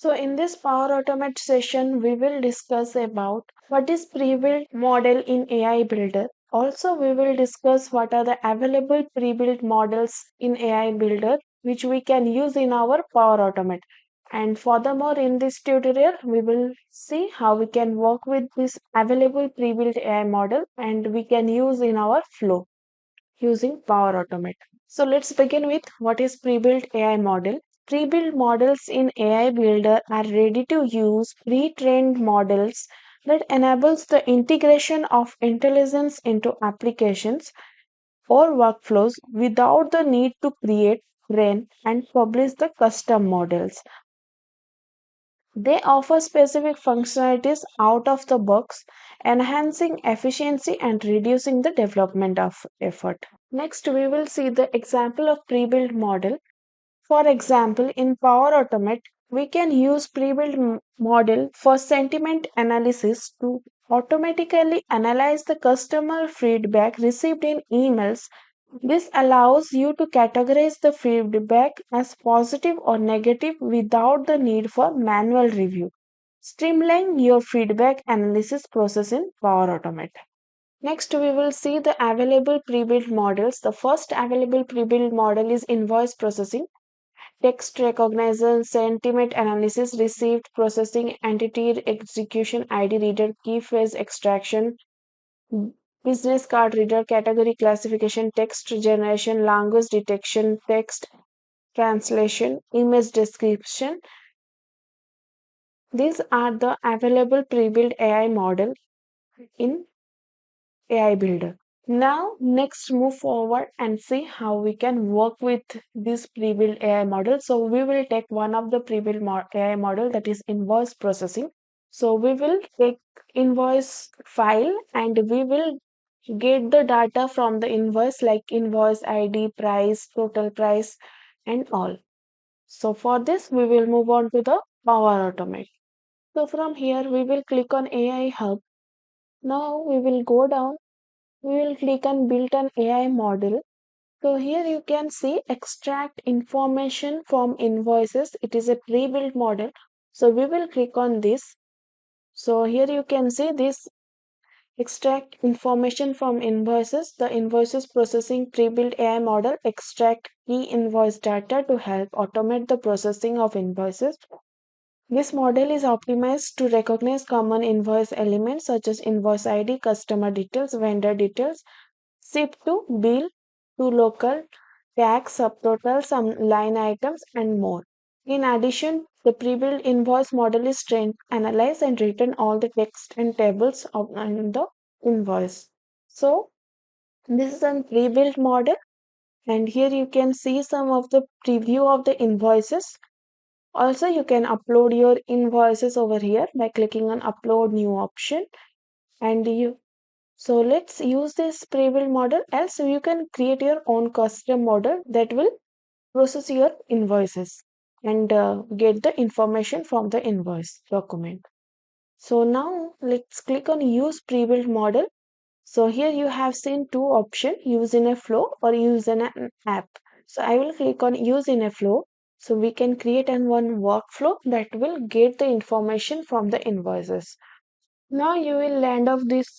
So in this Power Automate session, we will discuss about what is pre-built model in AI Builder. Also, we will discuss what are the available pre-built models in AI Builder which we can use in our Power Automate. And furthermore, in this tutorial, we will see how we can work with this available pre-built AI model and we can use in our flow using Power Automate. So let's begin with what is pre-built AI model. Pre-built models in AI Builder are ready-to-use pre-trained models that enables the integration of intelligence into applications or workflows without the need to create, train, and publish the custom models. They offer specific functionalities out of the box, enhancing efficiency and reducing the development of effort. Next, we will see the example of pre-built model. For example, in Power Automate, we can use pre-built model for sentiment analysis to automatically analyze the customer feedback received in emails. This allows you to categorize the feedback as positive or negative without the need for manual review. Streamline your feedback analysis process in Power Automate. Next, we will see the available pre-built models. The first available pre-built model is invoice processing, text recognition, sentiment analysis, received processing, entity execution, ID reader, key phrase extraction, business card reader, category classification, text generation, language detection, text translation, image description. These are the available pre-built AI model in AI Builder. Now, next move forward and see how we can work with this pre-built AI model. So we will take one of the pre-built AI model, that is invoice processing. So we will take invoice file and we will get the data from the invoice like invoice ID, price, total price and all. So for this we will move on to the Power Automate. So from here we will click on AI Hub. Now we will go down, we will click on build an AI model. So here you can see extract information from invoices. It is a pre-built model. So we will click on this. So here you can see this extract information from invoices. The invoices processing pre-built AI model extract key invoice data to help automate the processing of invoices. This model is optimized to recognize common invoice elements such as invoice ID, customer details, vendor details, ship to, bill to, local, tax, subtotal, some line items, and more. In addition, the pre-built invoice model is trained, analyze, and return all the text and tables in the invoice. So, this is a pre-built model, and here you can see some of the preview of the invoices. Also, you can upload your invoices over here by clicking on Upload New option, and so let's use this pre-built model, else you can create your own custom model that will process your invoices and get the information from the invoice document. So now let's click on use pre-built model. So here you have seen two options, use in a flow or use in an app. So I will click on use in a flow. So we can create one workflow that will get the information from the invoices. Now you will land off this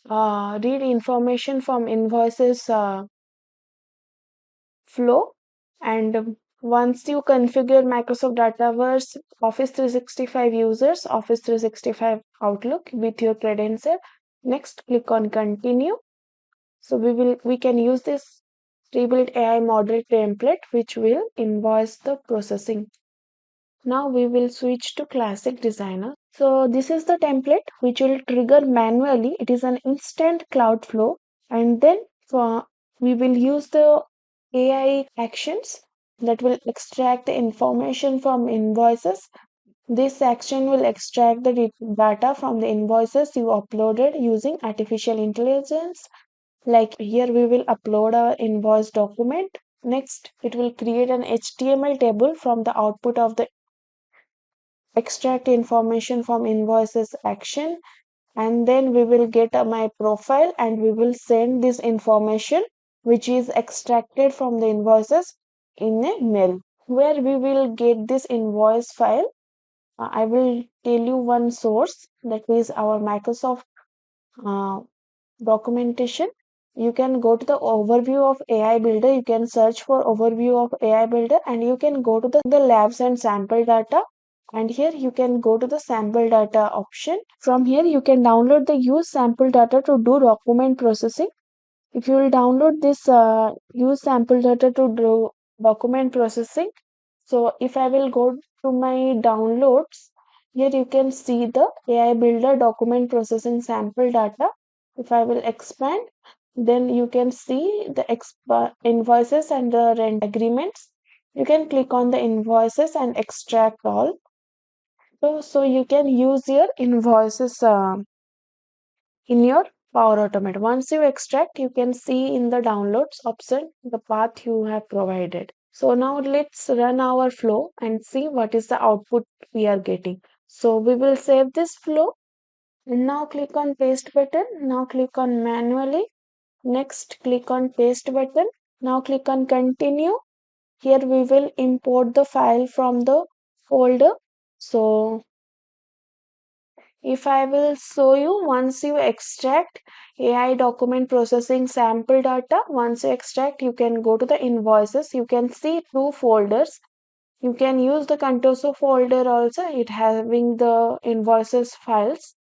read information from invoices flow, and once you configure Microsoft Dataverse Office 365 users, Office 365 Outlook with your credential, next click on continue. So we can use this pre-built AI model template which will invoice the processing. Now we will switch to Classic Designer. So this is the template which will trigger manually. It is an instant cloud flow, and then we will use the AI actions that will extract the information from invoices. This action will extract the data from the invoices you uploaded using artificial intelligence. Like here we will upload our invoice document. Next, it will create an HTML table from the output of the extract information from invoices action, and then we will get my profile and we will send this information which is extracted from the invoices in a mail where we will get this invoice file I will tell you one source, that is our Microsoft uh, documentation. You can go to the overview of AI Builder. You can search for overview of AI Builder, and you can go to the labs and sample data. And here you can go to the sample data option. From here you can download the use sample data to do document processing. If you will download this use sample data to do document processing, so if I will go to my downloads, here you can see the AI Builder document processing sample data. If I will expand, then you can see the invoices and the rent agreements. You can click on the invoices and extract all. So you can use your invoices in your Power Automate. Once you extract, you can see in the downloads option the path you have provided. So now let's run our flow and see what is the output we are getting. So we will save this flow and now click on paste button. Now click on manually. Next click on paste button. Now click on continue. Here we will import the file from the folder. So if I will show you, once you extract AI document processing sample data, once you extract, you can go to the invoices. You can see two folders. You can use the Contoso folder also, it having the invoices files.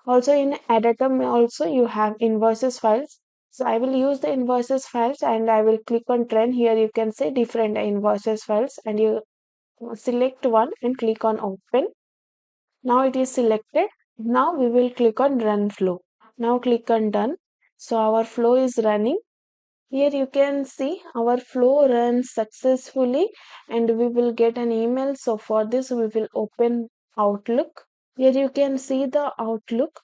Also in Adatum also you have invoices files. So I will use the invoices files and I will click on trend. Here you can see different invoices files and you select one and click on open. Now it is selected. Now we will click on run flow. Now click on done. So our flow is running. Here you can see our flow runs successfully and we will get an email. So for this we will open Outlook. Here you can see the Outlook.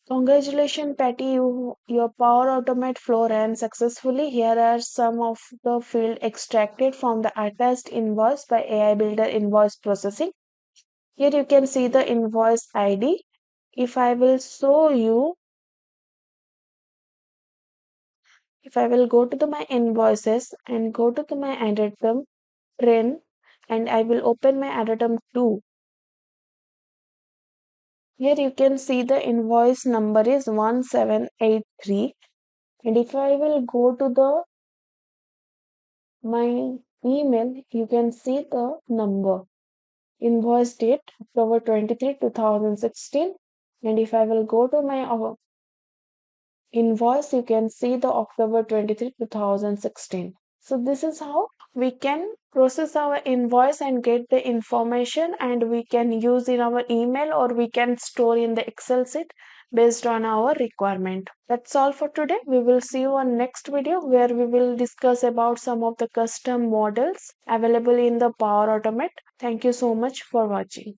Congratulations, Patty, your Power Automate flow ran successfully. Here are some of the field extracted from the attached invoice by AI Builder invoice processing. Here you can see the invoice ID. If I will show you, if I will go to my invoices and go to my Adatum trend and I will open my Adatum 2. Here you can see the invoice number is 1783. And if I will go to my email, you can see the number. Invoice date October 23, 2016. And if I will go to my invoice, you can see the October 23, 2016. So this is how we can process our invoice and get the information, and we can use in our email or we can store in the Excel sheet based on our requirement. That's all for today. We will see you on next video where we will discuss about some of the custom models available in the Power Automate. Thank you so much for watching.